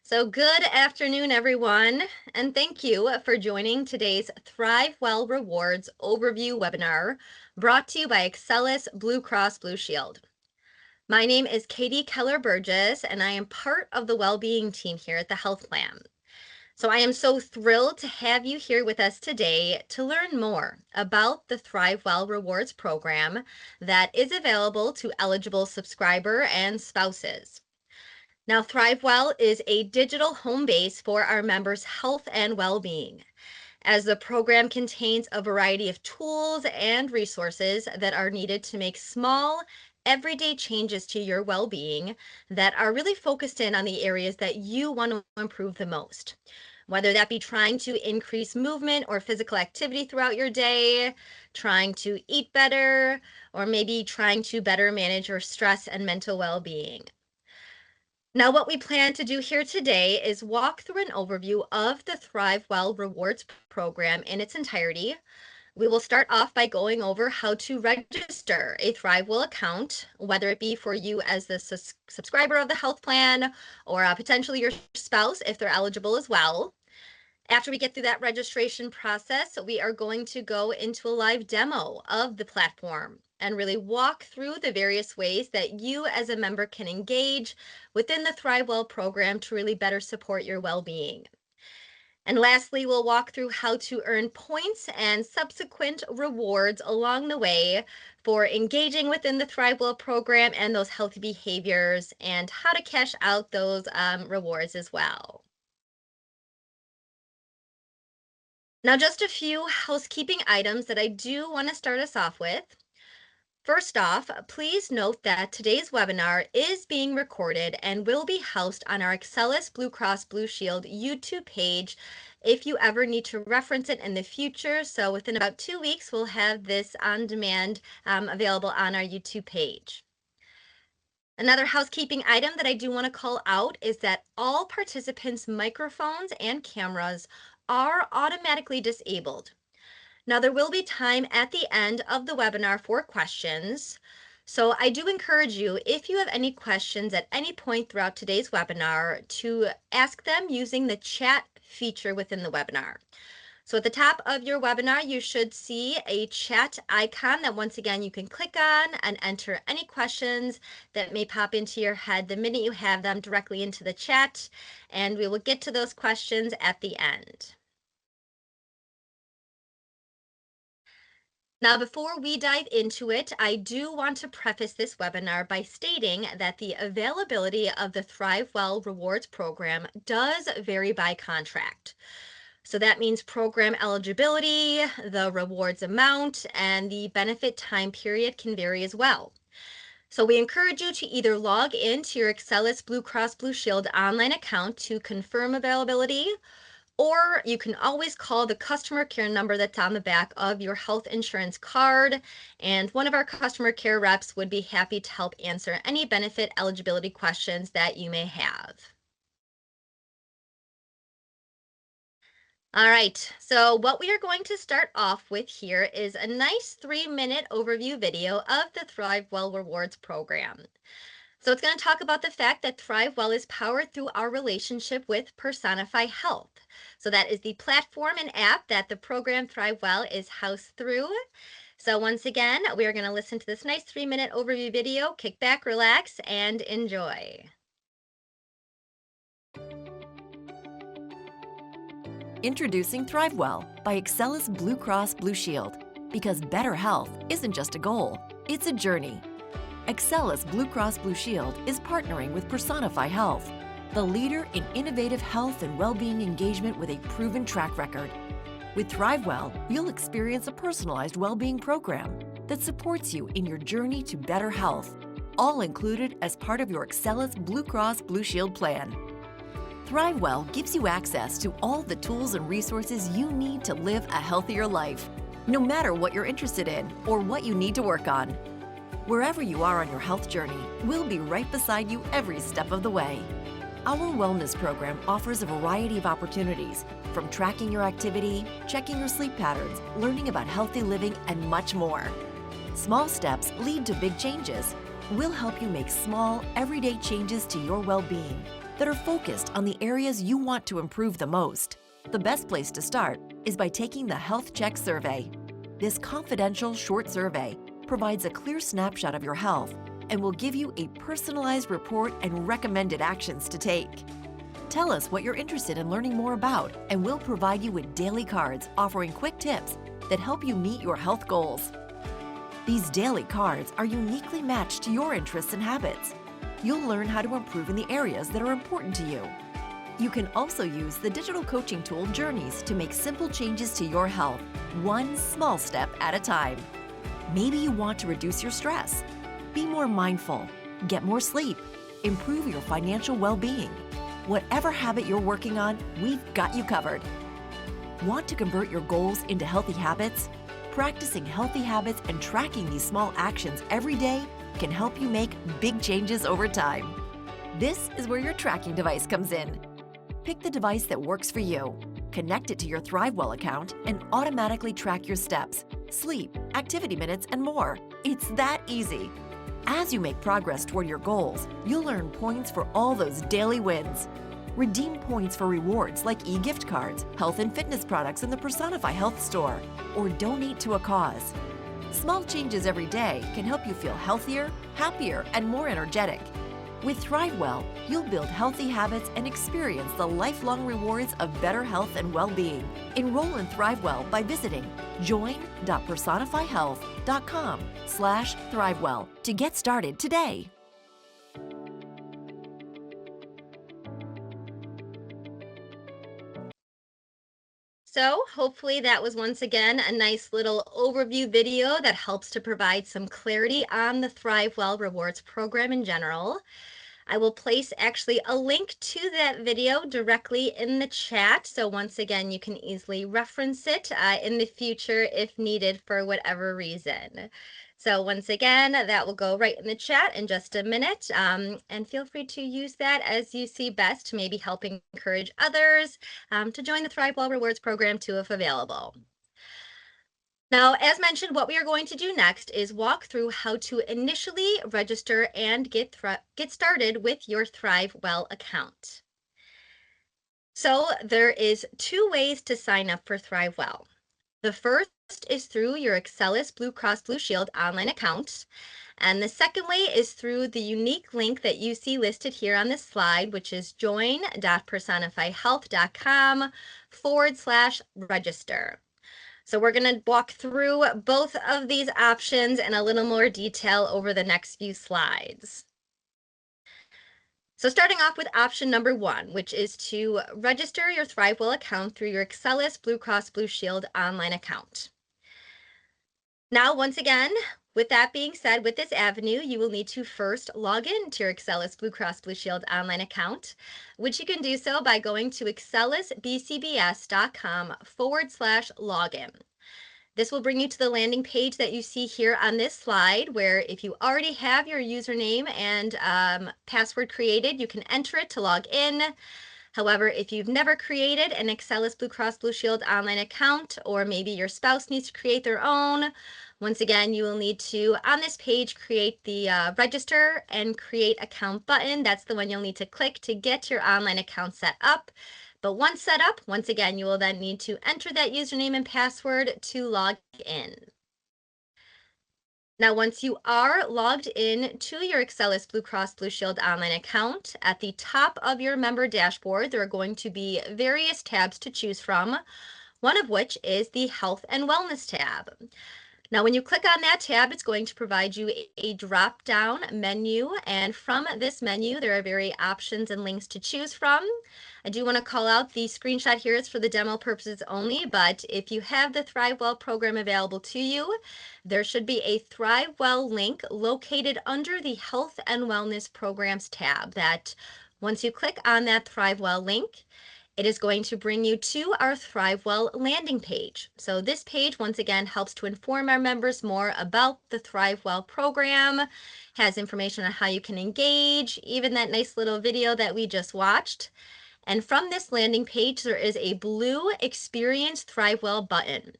So, good afternoon, everyone, and thank you for joining today's ThriveWell Rewards overview webinar brought to you by Excellus BlueCross BlueShield. My name is Katie Keller-Burgess, and I am part of the wellbeing team here at the Health Plan. So, I am so thrilled to have you here with us today to learn more about the ThriveWell Rewards program that is available to eligible subscriber and spouses. Now, ThriveWell is a digital home base for our members' health and well-being, as the program contains a variety of tools and resources that are needed to make small, everyday changes to your well-being that are really focused in on the areas that you want to improve the most. Whether that be trying to increase movement or physical activity throughout your day, trying to eat better, or maybe trying to better manage your stress and mental well-being. Now, what we plan to do here today is walk through an overview of the ThriveWell Rewards program in its entirety. We will start off by going over how to register a ThriveWell account, whether it be for you as the subscriber of the health plan or potentially your spouse if they're eligible as well. After we get through that registration process, we are going to go into a live demo of the platform and really walk through the various ways that you as a member can engage within the ThriveWell program to really better support your well-being. And lastly, we'll walk through how to earn points and subsequent rewards along the way for engaging within the ThriveWell program and those healthy behaviors and how to cash out those rewards as well. Now, just a few housekeeping items that I do want to start us off with. First off, please note that today's webinar is being recorded and will be housed on our Excellus BlueCross BlueShield YouTube page if you ever need to reference it in the future. So within about 2 weeks, we'll have this on demand available on our YouTube page. Another housekeeping item that I do want to call out is that all participants' microphones and cameras are automatically disabled. Now, there will be time at the end of the webinar for questions. So I do encourage you, if you have any questions at any point throughout today's webinar, to ask them using the chat feature within the webinar. So at the top of your webinar, you should see a chat icon that once again you can click on and enter any questions that may pop into your head the minute you have them directly into the chat, and we will get to those questions at the end. Now, before we dive into it, I do want to preface this webinar by stating that the availability of the ThriveWell Rewards program does vary by contract. So that means program eligibility, the rewards amount, and the benefit time period can vary as well. So we encourage you to either log into your Excellus BlueCross BlueShield online account to confirm availability, or you can always call the customer care number that's on the back of your health insurance card, and one of our customer care reps would be happy to help answer any benefit eligibility questions that you may have. All right, so what we are going to start off with here is a nice 3-minute overview video of the ThriveWell Rewards program. So it's going to talk about the fact that ThriveWell is powered through our relationship with Personify Health. So that is the platform and app that the program ThriveWell is housed through. So once again, we are going to listen to this nice 3-minute overview video, kick back, relax, and enjoy. Introducing ThriveWell by Excellus BlueCross BlueShield. Because better health isn't just a goal, it's a journey. Excellus BlueCross BlueShield is partnering with Personify Health, the leader in innovative health and well-being engagement with a proven track record. With ThriveWell, you'll experience a personalized well-being program that supports you in your journey to better health, all included as part of your Excellus BlueCross BlueShield plan. ThriveWell gives you access to all the tools and resources you need to live a healthier life, no matter what you're interested in or what you need to work on. Wherever you are on your health journey, we'll be right beside you every step of the way. Our wellness program offers a variety of opportunities, from tracking your activity, checking your sleep patterns, learning about healthy living, and much more. Small steps lead to big changes. We'll help you make small, everyday changes to your well-being. that are focused on the areas you want to improve the most. The best place to start is by taking the Health Check Survey. This confidential short survey provides a clear snapshot of your health and will give you a personalized report and recommended actions to take. Tell us what you're interested in learning more about, and we'll provide you with daily cards offering quick tips that help you meet your health goals. These daily cards are uniquely matched to your interests and habits. You'll learn how to improve in the areas that are important to you. You can also use the digital coaching tool Journeys to make simple changes to your health, one small step at a time. Maybe you want to reduce your stress, be more mindful, get more sleep, improve your financial well-being. Whatever habit you're working on, we've got you covered. Want to convert your goals into healthy habits? Practicing healthy habits and tracking these small actions every day can help you make big changes over time. This is where your tracking device comes in. Pick the device that works for you. Connect it to your ThriveWell account and automatically track your steps, sleep, activity minutes, and more. It's that easy. As you make progress toward your goals, you'll earn points for all those daily wins. Redeem points for rewards like e-gift cards, health and fitness products in the Personify Health store, or donate to a cause. Small changes every day can help you feel healthier, happier, and more energetic. With ThriveWell, you'll build healthy habits and experience the lifelong rewards of better health and well-being. Enroll in ThriveWell by visiting join.personifyhealth.com/ThriveWell to get started today. So hopefully that was once again a nice little overview video that helps to provide some clarity on the ThriveWell Rewards program in general. I will place actually a link to that video directly in the chat. So once again, you can easily reference it in the future if needed for whatever reason. So once again, that will go right in the chat in just a minute. And feel free to use that as you see best to maybe help encourage others to join the ThriveWell Rewards program too if available. Now, as mentioned, what we are going to do next is walk through how to initially register and get started with your ThriveWell account. So there is two ways to sign up for ThriveWell. The first is through your Excellus BlueCross BlueShield online account. And the second way is through the unique link that you see listed here on this slide, which is join.personifyhealth.com/register. So we're going to walk through both of these options in a little more detail over the next few slides. So starting off with option number one, which is to register your ThriveWell account through your Excellus BlueCross BlueShield online account. Now, once again, with that being said, with this avenue, you will need to first log in to your Excellus BlueCross BlueShield online account, which you can do so by going to excellusbcbs.com/login. This will bring you to the landing page that you see here on this slide, where if you already have your username and password created, you can enter it to log in. However, if you've never created an Excellus BlueCross BlueShield online account, or maybe your spouse needs to create their own, once again, you will need to, on this page, create the register and create account button. That's the one you'll need to click to get your online account set up. But once set up, once again, you will then need to enter that username and password to log in. Now, once you are logged in to your Excellus BlueCross BlueShield online account, at the top of your member dashboard, there are going to be various tabs to choose from, one of which is the Health and Wellness tab. Now, when you click on that tab, it's going to provide you a drop-down menu, and from this menu, there are various options and links to choose from. I do want to call out the screenshot here is for the demo purposes only, but if you have the ThriveWell program available to you, there should be a ThriveWell link located under the Health and Wellness Programs tab that once you click on that ThriveWell link, it is going to bring you to our ThriveWell landing page. So this page, once again, helps to inform our members more about the ThriveWell program, has information on how you can engage, even that nice little video that we just watched. And from this landing page, there is a blue Experience ThriveWell button.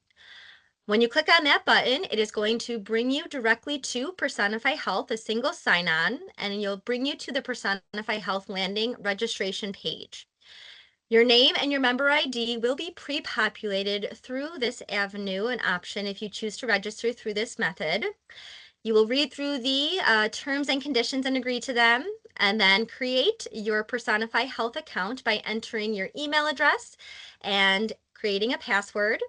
When you click on that button, it is going to bring you directly to Personify Health, a single sign-on, and you'll bring you to the Personify Health landing registration page. Your name and your member ID will be pre-populated through this avenue, an option if you choose to register through this method. You will read through the terms and conditions and agree to them, and then create your Personify Health account by entering your email address and creating a password.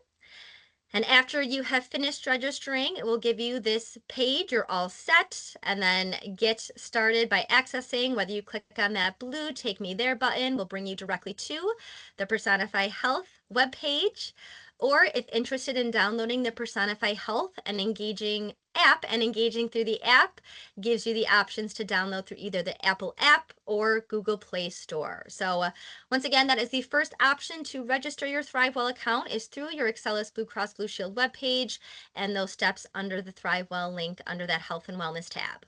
And after you have finished registering, it will give you this page. You're all set, and then get started by accessing. Whether you click on that blue Take Me There button will bring you directly to the Personify Health webpage. Or if interested in downloading the Personify Health and engaging through the app, gives you the options to download through either the Apple app or Google Play Store. So once again, that is the first option to register your ThriveWell account is through your Excellus BlueCross BlueShield webpage and those steps under the ThriveWell link under that Health and Wellness tab.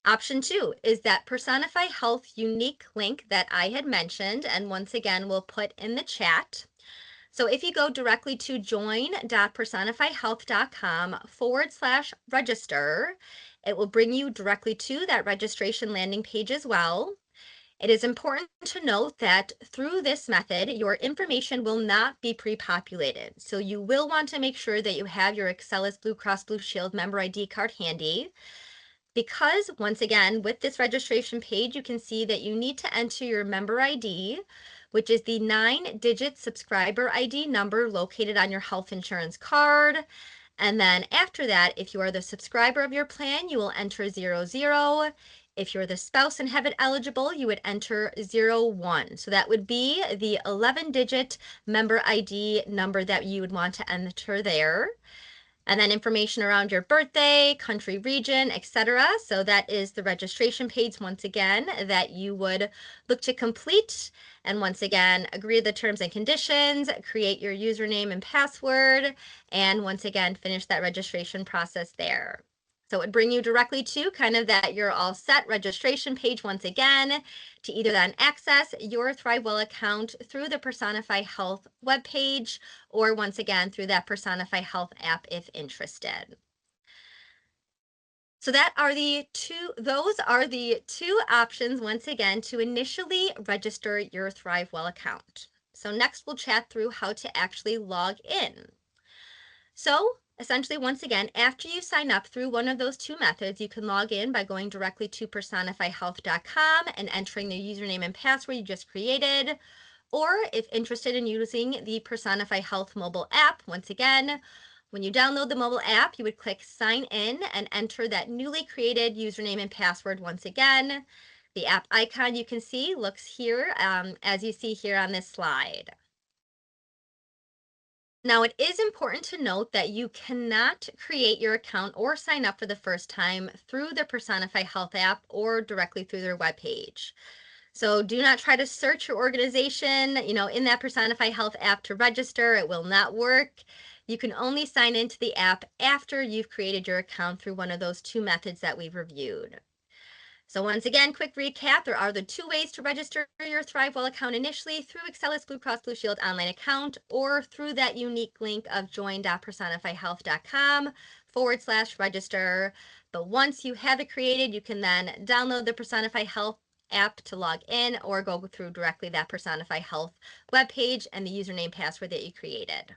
Option 2 is that Personify Health unique link that I had mentioned, and once again, we'll put in the chat. So if you go directly to join.personifyhealth.com/register, it will bring you directly to that registration landing page as well. It is important to note that through this method, your information will not be pre-populated. So you will want to make sure that you have your Excellus BlueCross BlueShield member ID card handy. Because once again, with this registration page, you can see that you need to enter your member ID, which is the 9-digit subscriber ID number located on your health insurance card. And then after that, if you are the subscriber of your plan, you will enter 00. If you're the spouse and have it eligible, you would enter 01. So that would be the 11-digit member ID number that you would want to enter there. And then information around your birthday, country, region, etc. So that is the registration page, once again, that you would look to complete. And once again, agree to the terms and conditions, create your username and password, and once again, finish that registration process there. So it would bring you directly to kind of that you're all set registration page once again to either then access your ThriveWell account through the Personify Health webpage or once again through that Personify Health app if interested. So those are the two options once again to initially register your ThriveWell account. So next we'll chat through how to actually log in. So essentially, once again, after you sign up through one of those two methods, you can log in by going directly to personifyhealth.com and entering the username and password you just created. Or if interested in using the Personify Health mobile app, once again, when you download the mobile app, you would click sign in and enter that newly created username and password once again. The app icon you can see looks here as you see here on this slide. Now, it is important to note that you cannot create your account or sign up for the first time through the Personify Health app or directly through their webpage. So do not try to search your organization, in that Personify Health app to register. It will not work. You can only sign into the app after you've created your account through one of those two methods that we've reviewed. So once again, quick recap, there are the two ways to register your ThriveWell account initially through Excellus BlueCross BlueShield online account or through that unique link of join.personifyhealth.com/register. But once you have it created, you can then download the Personify Health app to log in or go through directly that Personify Health webpage and the username password that you created.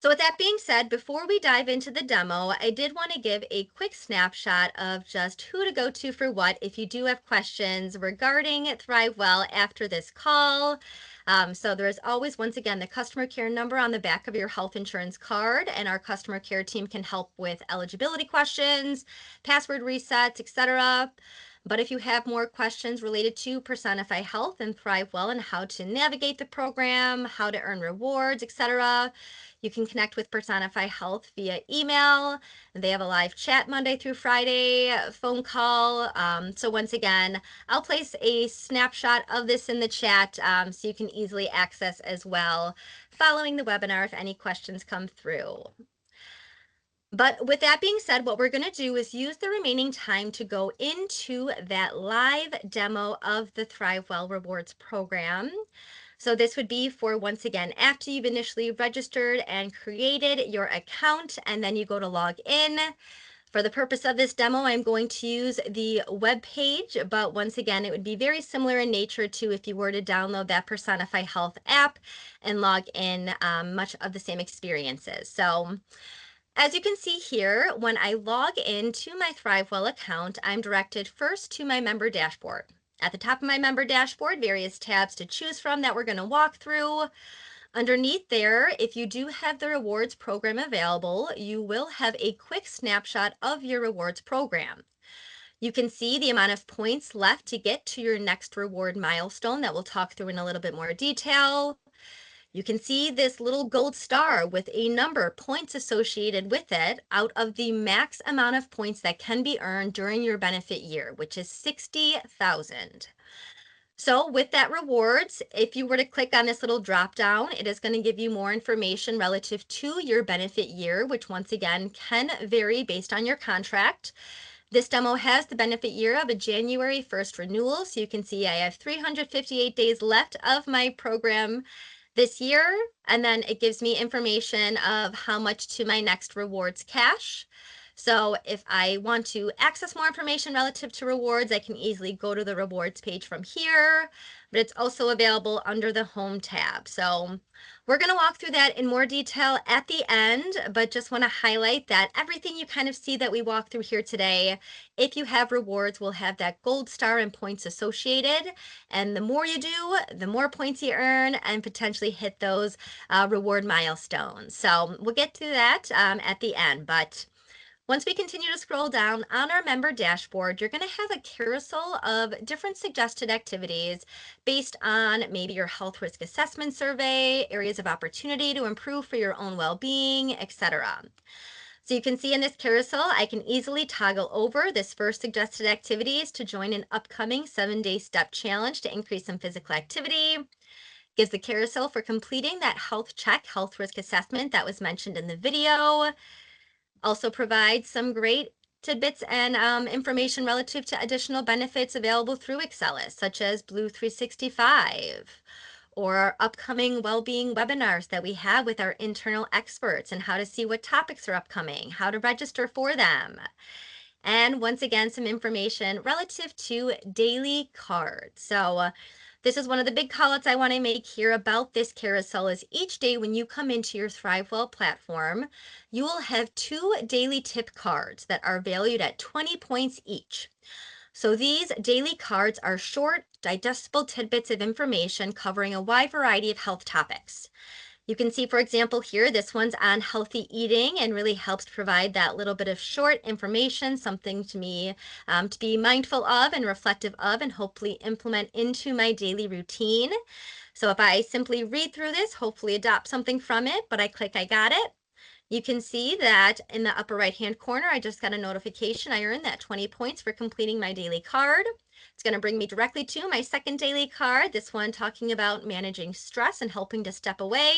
So with that being said, before we dive into the demo, I did want to give a quick snapshot of just who to go to for what if you do have questions regarding ThriveWell after this call. So there's always, once again, the customer care number on the back of your health insurance card, and our customer care team can help with eligibility questions, password resets, etc. But if you have more questions related to Personify Health and ThriveWell and how to navigate the program, how to earn rewards, etc., you can connect with Personify Health via email. They have a live chat Monday through Friday, phone call. So once again, I'll place a snapshot of this in the chat so you can easily access as well following the webinar if any questions come through. But with that being said, what we're going to do is use the remaining time to go into that live demo of the ThriveWell Rewards program. So this would be for, once again, after you've initially registered and created your account, and then you go to log in. For the purpose of this demo, I'm going to use the web page, but once again, it would be very similar in nature to if you were to download that Personify Health app and log in, much of the same experiences. So as you can see here, when I log into my ThriveWell account, I'm directed first to my member dashboard. At the top of my member dashboard, various tabs to choose from that we're going to walk through. Underneath there, if you do have the rewards program available, you will have a quick snapshot of your rewards program. You can see the amount of points left to get to your next reward milestone that we'll talk through in a little bit more detail. You can see this little gold star with a number points associated with it out of the max amount of points that can be earned during your benefit year, which is 60,000. So with that rewards, if you were to click on this little drop down, it is going to give you more information relative to your benefit year, which once again can vary based on your contract. This demo has the benefit year of a January 1st renewal. So you can see I have 358 days left of my program this year. And then it gives me information of how much to my next rewards cash. So if I want to access more information relative to rewards, I can easily go to the rewards page from here, but it's also available under the home tab. So we're going to walk through that in more detail at the end, but just want to highlight that everything you kind of see that we walk through here today, if you have rewards, will have that gold star and points associated. And the more you do, the more points you earn and potentially hit those reward milestones. So we'll get to that at the end, but once we continue to scroll down on our member dashboard, you're going to have a carousel of different suggested activities based on maybe your health risk assessment survey, areas of opportunity to improve for your own well-being, etc. So you can see in this carousel, I can easily toggle over this first suggested activities to join an upcoming 7-day step challenge to increase some physical activity. Gives the carousel for completing that health check, health risk assessment that was mentioned in the video. Also provides some great tidbits and information relative to additional benefits available through Excellus, such as Blue 365, or our upcoming well-being webinars that we have with our internal experts, and how to see what topics are upcoming, how to register for them. And once again, some information relative to daily cards. So this is one of the big callouts I want to make here about this carousel is each day when you come into your ThriveWell platform, you will have 2 daily tip cards that are valued at 20 points each. So these daily cards are short, digestible tidbits of information covering a wide variety of health topics. You can see, for example, here, this one's on healthy eating and really helps provide that little bit of short information, something to me to be mindful of and reflective of and hopefully implement into my daily routine. So if I simply read through this, hopefully adopt something from it, but I click I got it. You can see that in the upper right-hand corner, I just got a notification. I earned that 20 points for completing my daily card. It's going to bring me directly to my second daily card, this one talking about managing stress and helping to step away.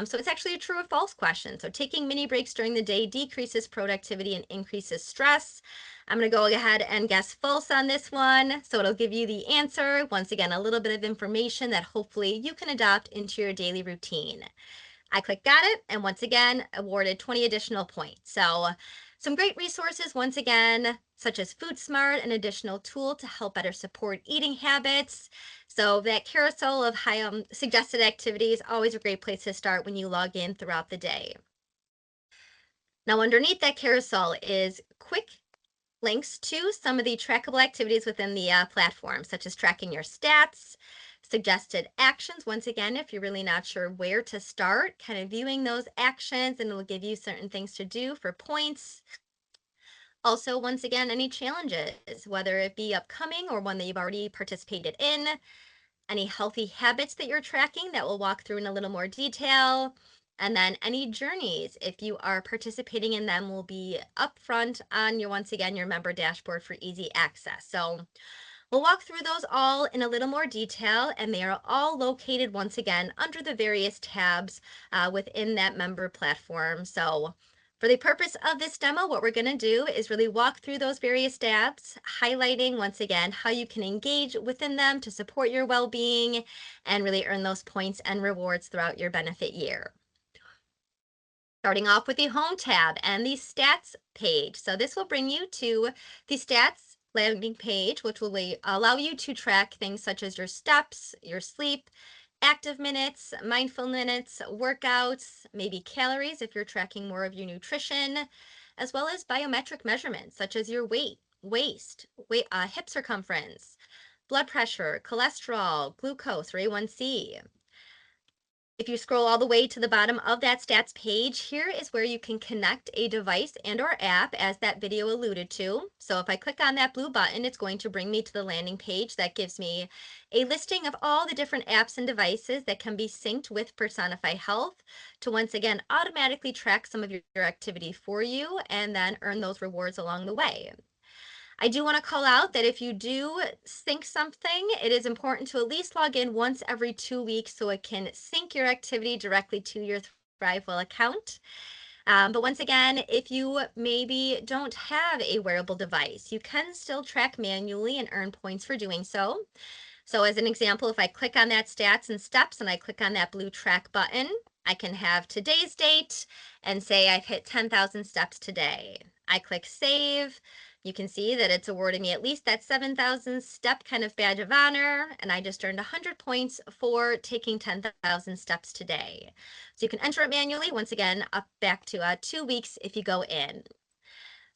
So it's actually a true or false question. So taking mini breaks during the day decreases productivity and increases stress. I'm going to go ahead and guess false on this one. So it'll give you the answer. Once again, a little bit of information that hopefully you can adopt into your daily routine. I clicked got it, and once again, awarded 20 additional points. So some great resources, once again, such as Food Smart, an additional tool to help better support eating habits. So that carousel of high suggested activities, always a great place to start when you log in throughout the day. Now, underneath that carousel is quick links to some of the trackable activities within the platform, such as tracking your stats, suggested actions. Once again, if you're really not sure where to start, kind of viewing those actions, and it'll give you certain things to do for points. Also, once again, any challenges, whether it be upcoming or one that you've already participated in, any healthy habits that you're tracking that we'll walk through in a little more detail. And then any journeys, if you are participating in them, will be upfront on your, once again, your member dashboard for easy access. So we'll walk through those all in a little more detail, and they are all located once again under the various tabs within that member platform. So For the purpose of this demo, what we're going to do is really walk through those various tabs, highlighting once again how you can engage within them to support your well-being and really earn those points and rewards throughout your benefit year. Starting off with the home tab and the stats page. So this will bring you to the stats landing page, which will allow you to track things such as your steps, your sleep, active minutes, mindful minutes, workouts, maybe calories if you're tracking more of your nutrition, as well as biometric measurements such as your weight, waist, hip circumference, blood pressure, cholesterol, glucose, or A1C. If you scroll all the way to the bottom of that stats page, here is where you can connect a device and or app as that video alluded to. So if I click on that blue button, it's going to bring me to the landing page that gives me a listing of all the different apps and devices that can be synced with Personify Health to once again automatically track some of your activity for you and then earn those rewards along the way. I do want to call out that if you do sync something, it is important to at least log in once every 2 weeks so it can sync your activity directly to your ThriveWell account. But once again, if you maybe don't have a wearable device, you can still track manually and earn points for doing so. So as an example, if I click on that stats and steps and I click on that blue track button, I can have today's date and say I've hit 10,000 steps today. I click save. You can see that it's awarding me at least that 7,000 step kind of badge of honor, and I just earned 100 points for taking 10,000 steps today. So you can enter it manually, once again, up back to 2 weeks if you go in.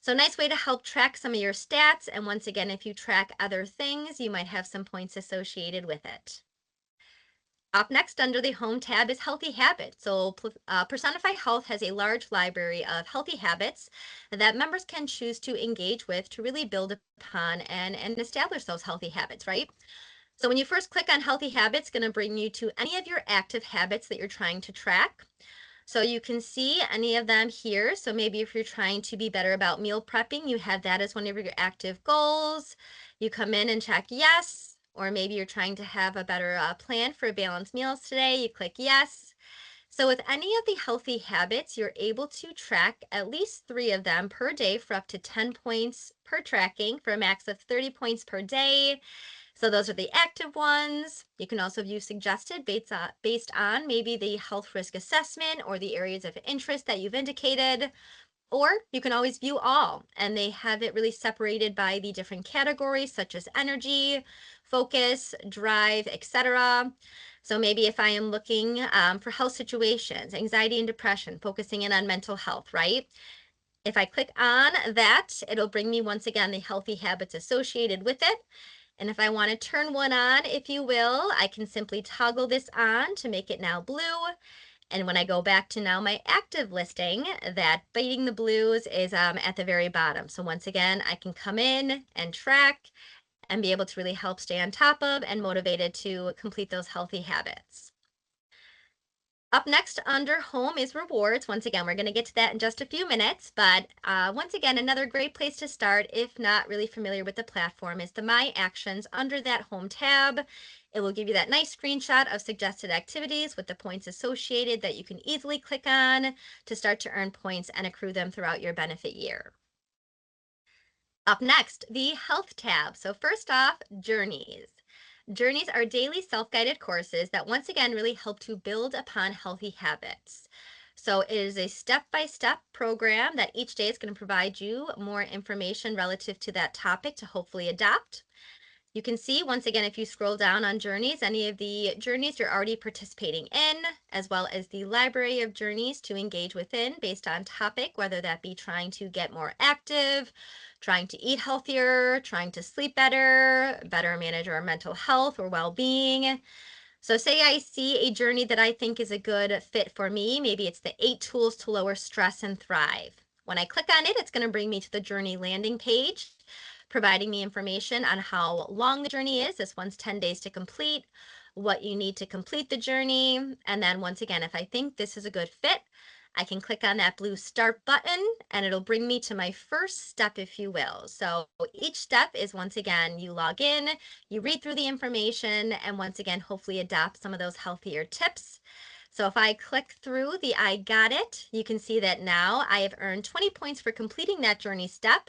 So nice way to help track some of your stats. And once again, if you track other things, you might have some points associated with it. Up next under the home tab is healthy habits. So Personify Health has a large library of healthy habits that members can choose to engage with to really build upon and establish those healthy habits, right? So when you first click on healthy habits, it's going to bring you to any of your active habits that you're trying to track. So you can see any of them here. So maybe if you're trying to be better about meal prepping, you have that as one of your active goals. You come in and check yes, or maybe you're trying to have a better plan for balanced meals today. You click yes. So with any of the healthy habits, you're able to track at least 3 of them per day for up to 10 points per tracking for a max of 30 points per day. So those are the active ones. You can also view suggested based on maybe the health risk assessment or the areas of interest that you've indicated. Or you can always view all, and they have it really separated by the different categories such as energy, focus, drive, etc. So maybe if I am looking for health situations, anxiety and depression, focusing in on mental health, right? If I click on that, it'll bring me once again the healthy habits associated with it. And if I want to turn one on, if you will, I can simply toggle this on to make it now blue. And when I go back to now my active listing, that Beating the Blues is at the very bottom. So once again, I can come in and track and be able to really help stay on top of and motivated to complete those healthy habits. Up next under home is rewards. Once again, we're going to get to that in just a few minutes, but once again, another great place to start if not really familiar with the platform is the My Actions under that home tab. It will give you that nice screenshot of suggested activities with the points associated that you can easily click on to start to earn points and accrue them throughout your benefit year. Up next, the health tab. So first off, journeys. Journeys are daily self-guided courses that once again really help to build upon healthy habits. So it is a step-by-step program that each day is going to provide you more information relative to that topic to hopefully adopt. You can see once again, if you scroll down on journeys, any of the journeys you're already participating in, as well as the library of journeys to engage within based on topic, whether that be trying to get more active, trying to eat healthier, trying to sleep better, better manage our mental health or well-being. So say I see a journey that I think is a good fit for me. Maybe it's the 8 tools to lower stress and thrive. When I click on it, it's going to bring me to the journey landing page, providing me information on how long the journey is. This one's 10 days to complete, what you need to complete the journey. And then once again, if I think this is a good fit, I can click on that blue start button and it'll bring me to my first step, if you will. So each step is once again, you log in, you read through the information, and once again, hopefully adopt some of those healthier tips. So if I click through the I got it, you can see that now I have earned 20 points for completing that journey step.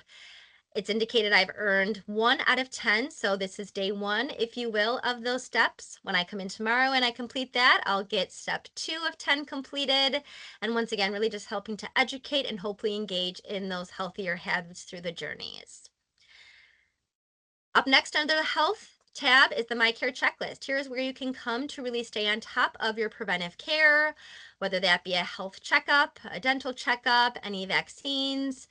It's indicated I've earned 1 out of 10. So this is day 1, if you will, of those steps. When I come in tomorrow and I complete that, I'll get step 2 of 10 completed. And once again, really just helping to educate and hopefully engage in those healthier habits through the journeys. Up next under the health tab is the My Care checklist. Here's where you can come to really stay on top of your preventive care, whether that be a health checkup, a dental checkup, any vaccines.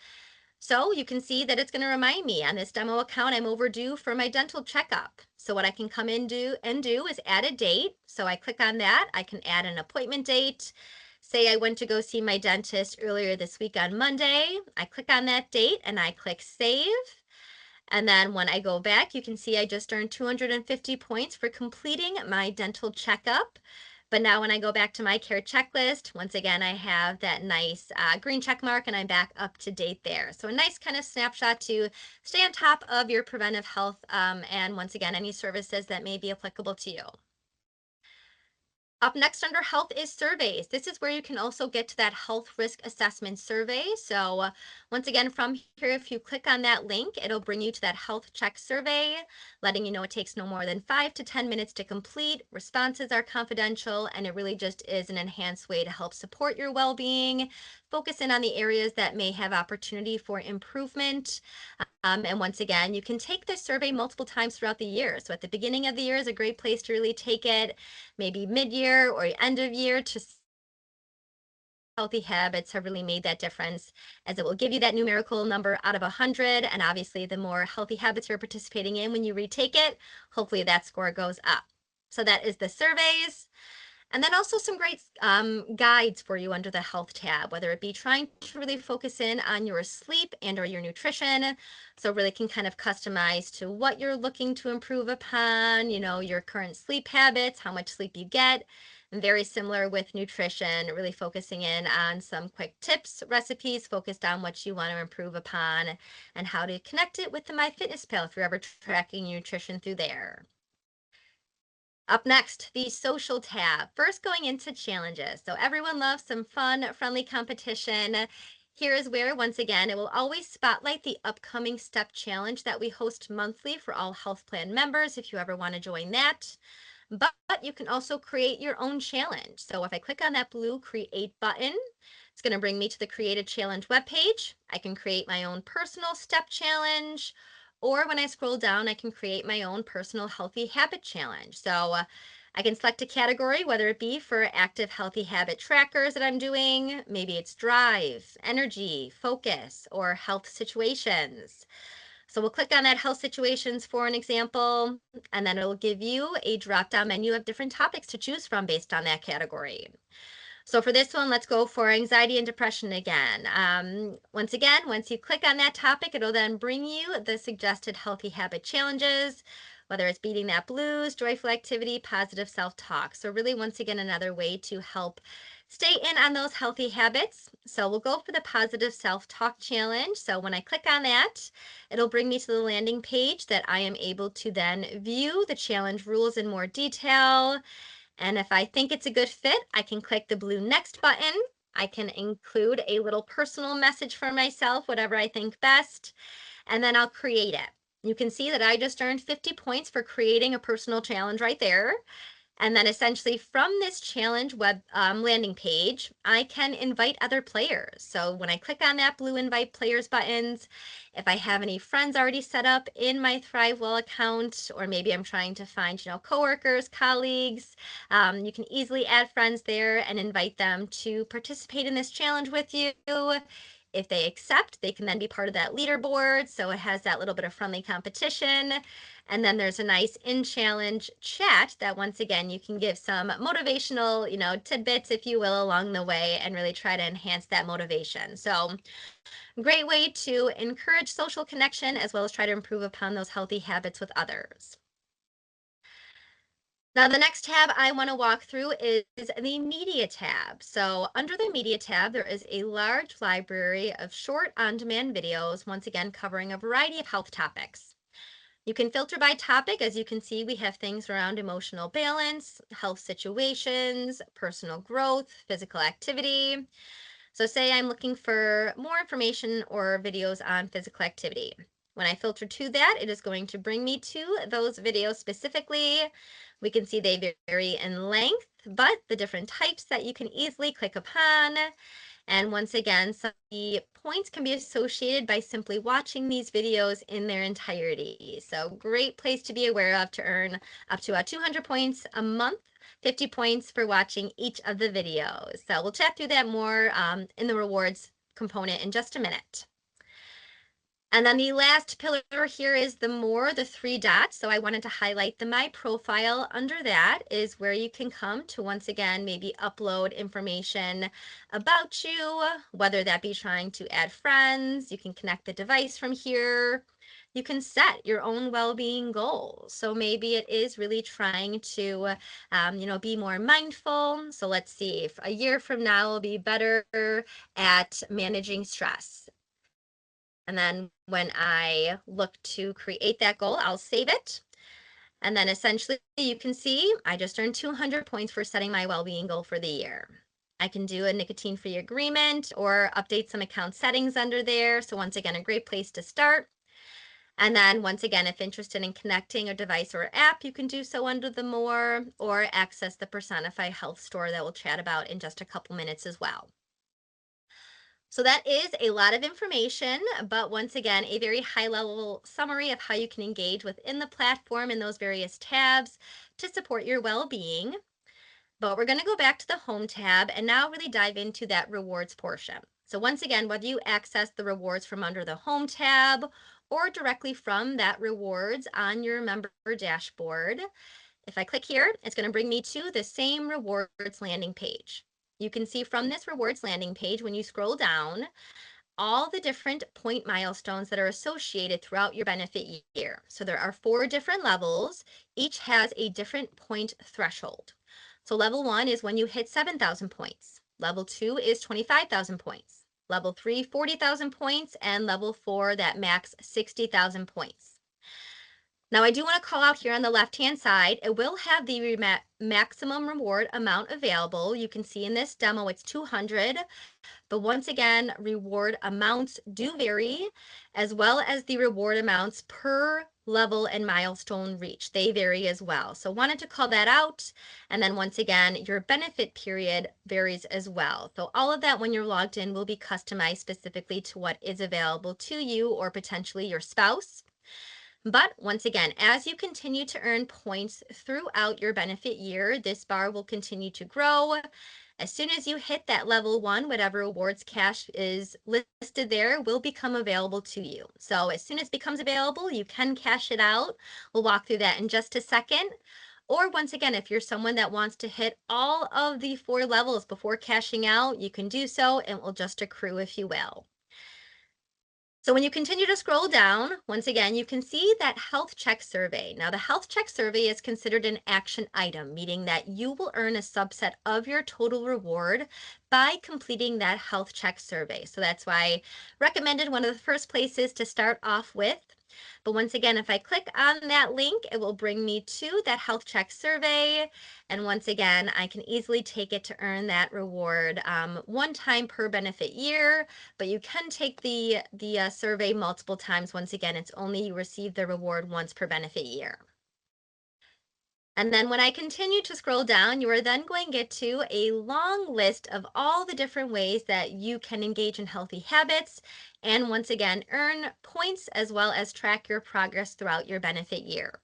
So you can see that it's going to remind me on this demo account I'm overdue for my dental checkup. So what I can come in do is add a date. So I click on that. I can add an appointment date. Say I went to go see my dentist earlier this week on Monday. I click on that date and I click save. And then when I go back, you can see I just earned 250 points for completing my dental checkup. But now when I go back to my care checklist, once again, I have that nice green check mark and I'm back up to date there. So a nice kind of snapshot to stay on top of your preventive health and once again, any services that may be applicable to you. Up next under health is surveys. This is where you can also get to that health risk assessment survey. So once again, from here, if you click on that link, it'll bring you to that health check survey, letting you know it takes no more than 5 to 10 minutes to complete. Responses are confidential, and it really just is an enhanced way to help support your well-being, focus in on the areas that may have opportunity for improvement. And once again, you can take this survey multiple times throughout the year. So at the beginning of the year is a great place to really take it, maybe mid-year or end of year to healthy habits have really made that difference, as it will give you that numerical number out of 100. And obviously, the more healthy habits you're participating in when you retake it, hopefully that score goes up. So that is the surveys. And then also some great guides for you under the health tab, whether it be trying to really focus in on your sleep and or your nutrition. So really can kind of customize to what you're looking to improve upon, your current sleep habits, how much sleep you get. And very similar with nutrition, really focusing in on some quick tips, recipes focused on what you want to improve upon and how to connect it with the MyFitnessPal if you're ever tracking your nutrition through there. Up next, the social tab. First, going into challenges. So everyone loves some fun, friendly competition. Here is where, once again, it will always spotlight the upcoming step challenge that we host monthly for all health plan members if you ever want to join that. But you can also create your own challenge. So if I click on that blue create button, it's going to bring me to the create a challenge webpage. I can create my own personal step challenge, or when I scroll down, I can create my own personal healthy habit challenge. So I can select a category, whether it be for active healthy habit trackers that I'm doing, maybe it's drive, energy, focus, or health situations. So we'll click on that health situations for an example, and then it'll give you a drop down menu of different topics to choose from based on that category. So for this one, let's go for anxiety and depression again. Once again, once you click on that topic, it'll then bring you the suggested healthy habit challenges, whether it's beating that blues, joyful activity, positive self-talk. So really, once again, another way to help stay in on those healthy habits. So we'll go for the positive self-talk challenge. So when I click on that, it'll bring me to the landing page that I am able to then view the challenge rules in more detail. And if I think it's a good fit, I can click the blue next button. I can include a little personal message for myself, whatever I think best, and then I'll create it. You can see that I just earned 50 points for creating a personal challenge right there. And then essentially from this challenge web landing page, I can invite other players. So when I click on that blue invite players buttons, if I have any friends already set up in my ThriveWell account, or maybe I'm trying to find, coworkers, colleagues, you can easily add friends there and invite them to participate in this challenge with you. If they accept, they can then be part of that leaderboard. So it has that little bit of friendly competition. And then there's a nice in-challenge chat that once again, you can give some motivational, tidbits, if you will, along the way and really try to enhance that motivation. So great way to encourage social connection as well as try to improve upon those healthy habits with others. Now, the next tab I want to walk through is the media tab. So under the media tab, there is a large library of short on-demand videos, once again, covering a variety of health topics. You can filter by topic. As you can see, we have things around emotional balance, health situations, personal growth, physical activity. So say I'm looking for more information or videos on physical activity. When I filter to that, it is going to bring me to those videos specifically. We can see they vary in length, but the different types that you can easily click upon. And once again, some of the points can be associated by simply watching these videos in their entirety. So great place to be aware of to earn up to 200 points a month, 50 points for watching each of the videos. So we'll chat through that more in the rewards component in just a minute. And then the last pillar here is the 3 dots. So I wanted to highlight the My Profile. Under that is where you can come to once again maybe upload information about you, whether that be trying to add friends. You can connect the device from here. You can set your own well-being goals. So maybe it is really trying to, be more mindful. So let's see if a year from now will be better at managing stress. And then when I look to create that goal, I'll save it. And then essentially you can see I just earned 200 points for setting my well-being goal for the year. I can do a nicotine-free agreement or update some account settings under there. So once again, a great place to start. And then once again, if interested in connecting a device or app, you can do so under the more or access the Personify Health store that we'll chat about in just a couple minutes as well. So that is a lot of information, but once again, a very high level summary of how you can engage within the platform in those various tabs to support your well-being. But we're going to go back to the home tab and now really dive into that rewards portion. So once again, whether you access the rewards from under the home tab or directly from that rewards on your member dashboard, if I click here, it's going to bring me to the same rewards landing page. You can see from this rewards landing page, when you scroll down, all the different point milestones that are associated throughout your benefit year. So there are 4 different levels. Each has a different point threshold. So level 1 is when you hit 7,000 points. Level 2 is 25,000 points. Level 3, 40,000 points. And level 4, that max 60,000 points. Now I do want to call out here on the left-hand side, it will have the maximum reward amount available. You can see in this demo, it's 200. But once again, reward amounts do vary, as well as the reward amounts per level and milestone reach. They vary as well. So wanted to call that out. And then once again, your benefit period varies as well. So all of that when you're logged in will be customized specifically to what is available to you or potentially your spouse. But once again, as you continue to earn points throughout your benefit year, this bar will continue to grow. As soon as you hit that level 1, whatever rewards cash is listed there will become available to you. So as soon as it becomes available, you can cash it out. We'll walk through that in just a second. Or once again, if you're someone that wants to hit all of the 4 levels before cashing out, you can do so and it will just accrue if you will. So when you continue to scroll down, once again, you can see that health check survey. Now the health check survey is considered an action item, meaning that you will earn a subset of your total reward by completing that health check survey. So that's why I recommended one of the first places to start off with. But once again, if I click on that link, it will bring me to that health check survey. And once again, I can easily take it to earn that reward one time per benefit year, but you can take the survey multiple times. Once again, it's only you receive the reward once per benefit year. And then when I continue to scroll down, you are then going to get to a long list of all the different ways that you can engage in healthy habits and once again, earn points as well as track your progress throughout your benefit year.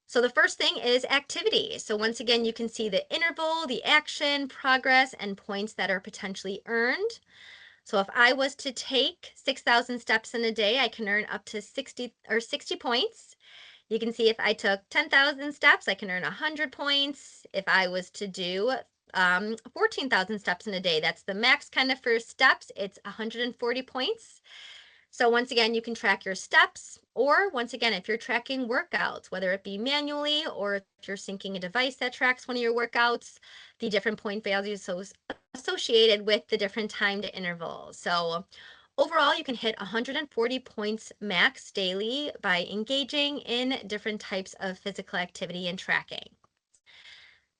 So the first thing is activity. So once again, you can see the interval, the action, progress, and points that are potentially earned. So if I was to take 6,000 steps in a day, I can earn up to 60 points. You can see if I took 10,000 steps, I can earn 100 points. If I was to do 14,000 steps in a day, that's the max kind of for steps, it's 140 points. So once again, you can track your steps, or once again, if you're tracking workouts, whether it be manually or if you're syncing a device that tracks one of your workouts, the different point values associated with the different timed intervals. So Overall, you can hit 140 points max daily by engaging in different types of physical activity and tracking.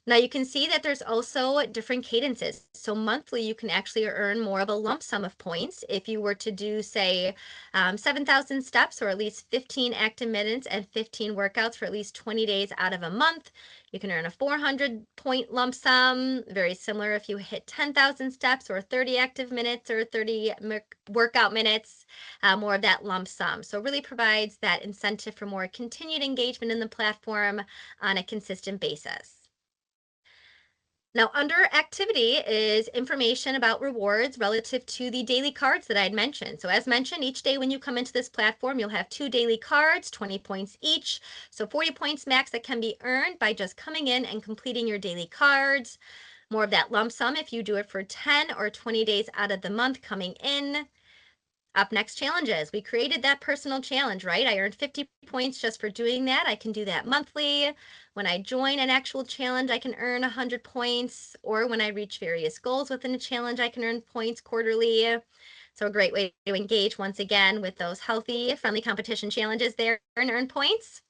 Now you can see that there's also different cadences. So monthly, you can actually earn more of a lump sum of points. If you were to do, say, 7,000 steps or at least 15 active minutes and 15 workouts for at least 20 days out of a month, you can earn a 400-point lump sum. Very similar if you hit 10,000 steps or 30 active minutes or 30 workout minutes, more of that lump sum. So it really provides that incentive for more continued engagement in the platform on a consistent basis. Now, under activity is information about rewards relative to the daily cards that I'd mentioned. So, as mentioned, each day when you come into this platform, you'll have 2 daily cards, 20 points each. So, 40 points max that can be earned by just coming in and completing your daily cards. More of that lump sum if you do it for 10 or 20 days out of the month coming in. Up next, challenges. We created that personal challenge, right? I earned 50 points just for doing that. I can do that monthly. When I join an actual challenge, I can earn 100 points. Or when I reach various goals within a challenge, I can earn points quarterly. So a great way to engage once again with those healthy, friendly competition challenges there and earn points.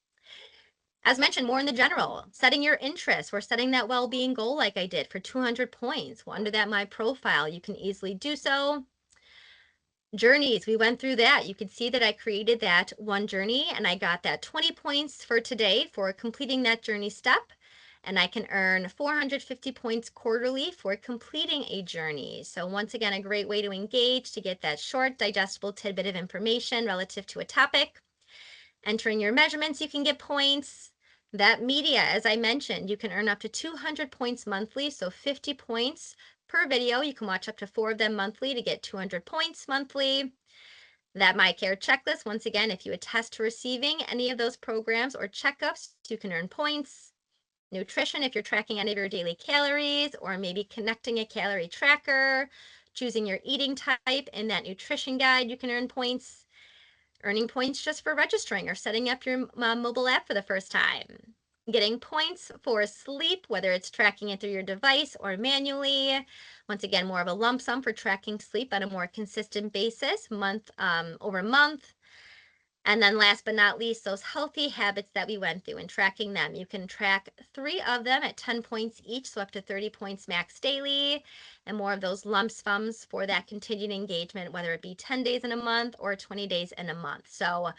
As mentioned, more in the general, setting your interests or setting that well-being goal like I did for 200 points. Well, under that My Profile, you can easily do so. Journeys, we went through that. You can see that I created that one journey and I got that 20 points for today for completing that journey step. And I can earn 450 points quarterly for completing a journey. So once again, a great way to engage to get that short, digestible tidbit of information relative to a topic. Entering your measurements, you can get points. That media, as I mentioned, you can earn up to 200 points monthly, so 50 points per video. You can watch up to 4 of them monthly to get 200 points monthly. That My Care checklist, once again, if you attest to receiving any of those programs or checkups, you can earn points. Nutrition, if you're tracking any of your daily calories or maybe connecting a calorie tracker, choosing your eating type in that nutrition guide, you can earn points. Earning points just for registering or setting up your mobile app for the first time. Getting points for sleep, whether it's tracking it through your device or manually. Once again, more of a lump sum for tracking sleep on a more consistent basis, month over month. And then last but not least, those healthy habits that we went through and tracking them. You can track 3 of them at 10 points each, so up to 30 points max daily, and more of those lump sums for that continued engagement, whether it be 10 days in a month or 20 days in a month. So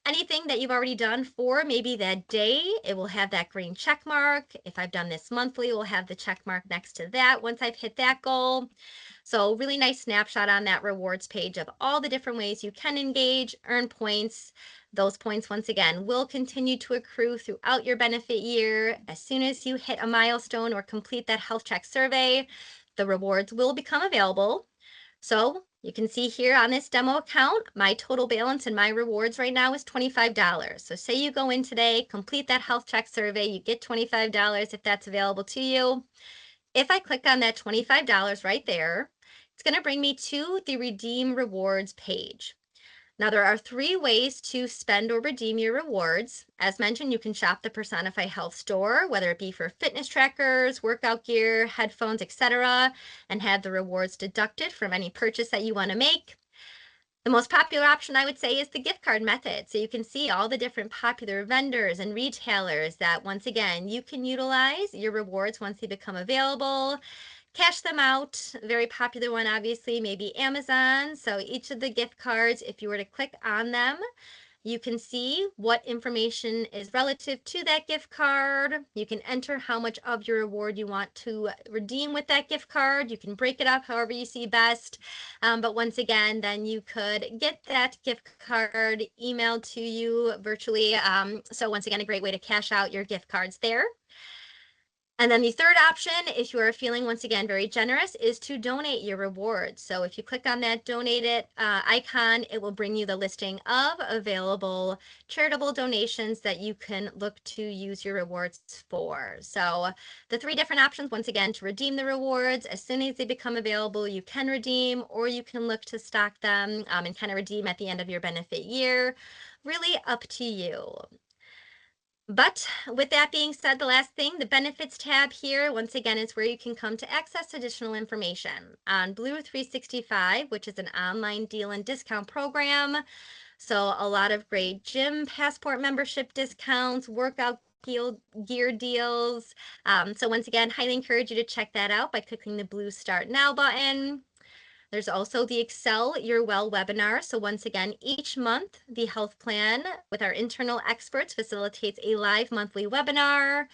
anything that you've already done for maybe that day, it will have that green check mark. If I've done this monthly, we'll have the check mark next to that once I've hit that goal. So really nice snapshot on that rewards page of all the different ways you can engage, earn points. Those points, once again, will continue to accrue throughout your benefit year. As soon as you hit a milestone or complete that health check survey, the rewards will become available. So you can see here on this demo account, my total balance and my rewards right now is $25. So say you go in today, complete that health check survey, you get $25 if that's available to you. If I click on that $25 right there, it's going to bring me to the Redeem Rewards page. Now, there are 3 ways to spend or redeem your rewards. As mentioned, you can shop the Personify Health store, whether it be for fitness trackers, workout gear, headphones, etc., and have the rewards deducted from any purchase that you want to make. The most popular option, I would say, is the gift card method. So you can see all the different popular vendors and retailers that, once again, you can utilize your rewards once they become available. Cash them out. Very popular one, obviously, maybe Amazon. So each of the gift cards, if you were to click on them, you can see what information is relative to that gift card. You can enter how much of your reward you want to redeem with that gift card. You can break it up however you see best. But once again, then you could get that gift card emailed to you virtually. So once again, a great way to cash out your gift cards there. And then the third option, if you are feeling, once again, very generous, is to donate your rewards. So if you click on that donate it icon, it will bring you the listing of available charitable donations that you can look to use your rewards for. So the 3 different options, once again, to redeem the rewards, as soon as they become available, you can redeem, or you can look to stock them and kind of redeem at the end of your benefit year. Really up to you. But with that being said, the last thing, the benefits tab here, once again, is where you can come to access additional information on Blue 365, which is an online deal and discount program. So a lot of great gym passport membership discounts, workout gear deals. So once again, highly encourage you to check that out by clicking the blue Start Now button. There's also the Excel Your Well webinar. So once again, each month, the health plan with our internal experts facilitates a live monthly webinar.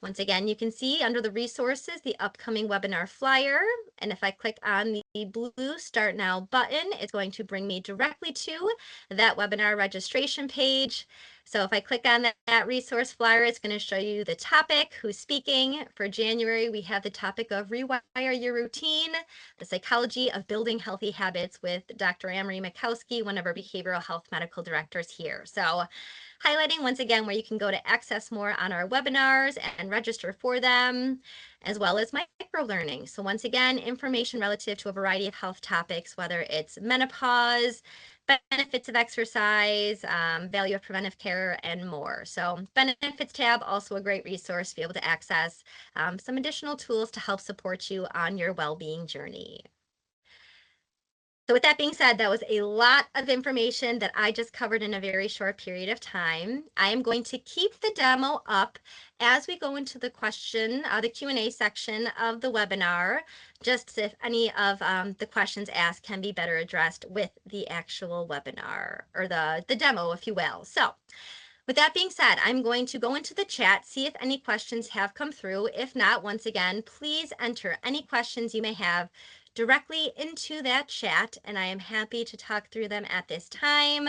Once again, you can see under the resources, the upcoming webinar flyer. And if I click on the blue Start Now button, it's going to bring me directly to that webinar registration page. So if I click on that resource flyer, it's going to show you the topic, who's speaking. For January, we have the topic of Rewire Your Routine, the Psychology of Building Healthy Habits with Dr. Amory Makowski, one of our behavioral health medical directors here. So highlighting once again where you can go to access more on our webinars and register for them, as well as micro learning. So once again, information relative to a variety of health topics, whether it's menopause, benefits of exercise, value of preventive care, and more. So benefits tab, also a great resource to be able to access some additional tools to help support you on your well-being journey. So with that being said, that was a lot of information that I just covered in a very short period of time. I am going to keep the demo up as we go into the the Q&A section of the webinar, just if any of the questions asked can be better addressed with the actual webinar, or the demo, if you will. So with that being said, I'm going to go into the chat, see if any questions have come through. If not, once again, please enter any questions you may have directly into that chat, and I am happy to talk through them at this time.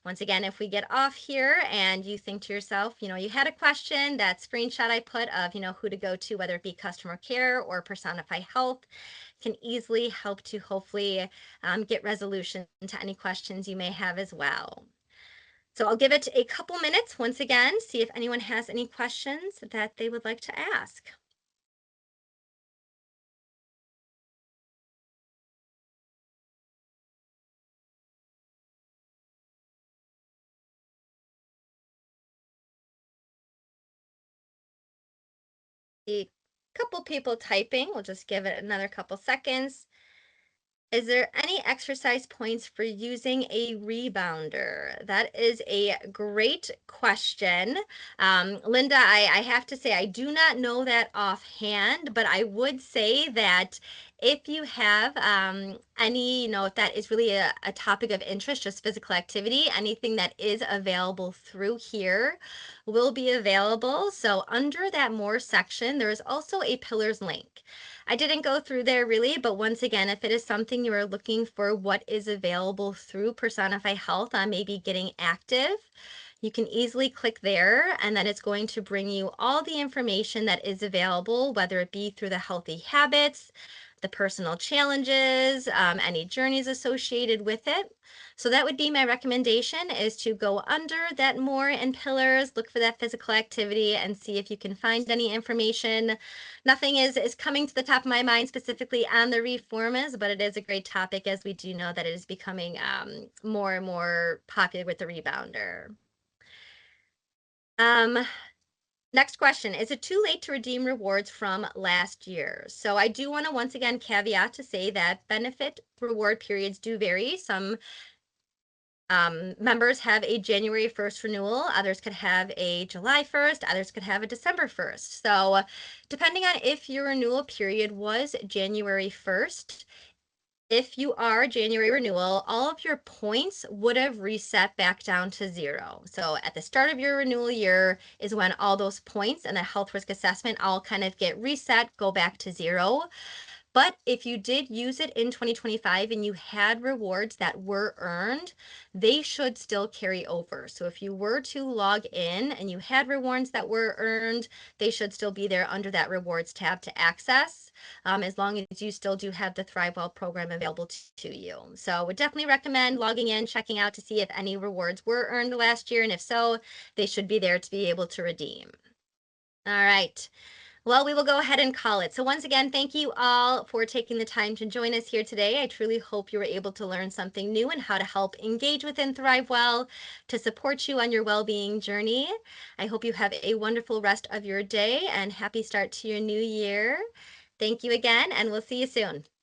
Once again, if we get off here and you think to yourself, you had a question, that screenshot I put of, who to go to, whether it be customer care or Personify Health, can easily help to hopefully get resolution to any questions you may have as well. So I'll give it a couple minutes once again, see if anyone has any questions that they would like to ask. A couple people typing, we'll just give it another couple seconds. Is there any exercise points for using a rebounder? That is a great question. Linda, I have to say, I do not know that offhand, but I would say that if you have any, if that is really a topic of interest, just physical activity, anything that is available through here will be available. So under that more section, there is also a pillars link. I didn't go through there really, but once again, if it is something you are looking for what is available through Personify Health on maybe getting active, you can easily click there, and then it's going to bring you all the information that is available, whether it be through the healthy habits, the personal challenges, any journeys associated with it. So that would be my recommendation, is to go under that more and pillars, look for that physical activity, and see if you can find any information. Nothing is coming to the top of my mind specifically on the reformers, but it is a great topic, as we do know that it is becoming more and more popular with the rebounder. Next question, is it too late to redeem rewards from last year? So I do want to once again caveat to say that benefit reward periods do vary. Some members have a January 1st renewal, others could have a July 1st, others could have a December 1st. So depending on if your renewal period was January 1st, if you are January renewal, all of your points would have reset back down to 0. So at the start of your renewal year is when all those points and the health risk assessment all kind of get reset, go back to 0. But if you did use it in 2025 and you had rewards that were earned, they should still carry over. So if you were to log in and you had rewards that were earned, they should still be there under that rewards tab to access, as long as you still do have the ThriveWell program available to you. So I would definitely recommend logging in, checking out to see if any rewards were earned last year, and if so, they should be there to be able to redeem. All right. Well, we will go ahead and call it. So, once again, thank you all for taking the time to join us here today. I truly hope you were able to learn something new and how to help engage within ThriveWell to support you on your well being journey. I hope you have a wonderful rest of your day and happy start to your new year. Thank you again, and we'll see you soon.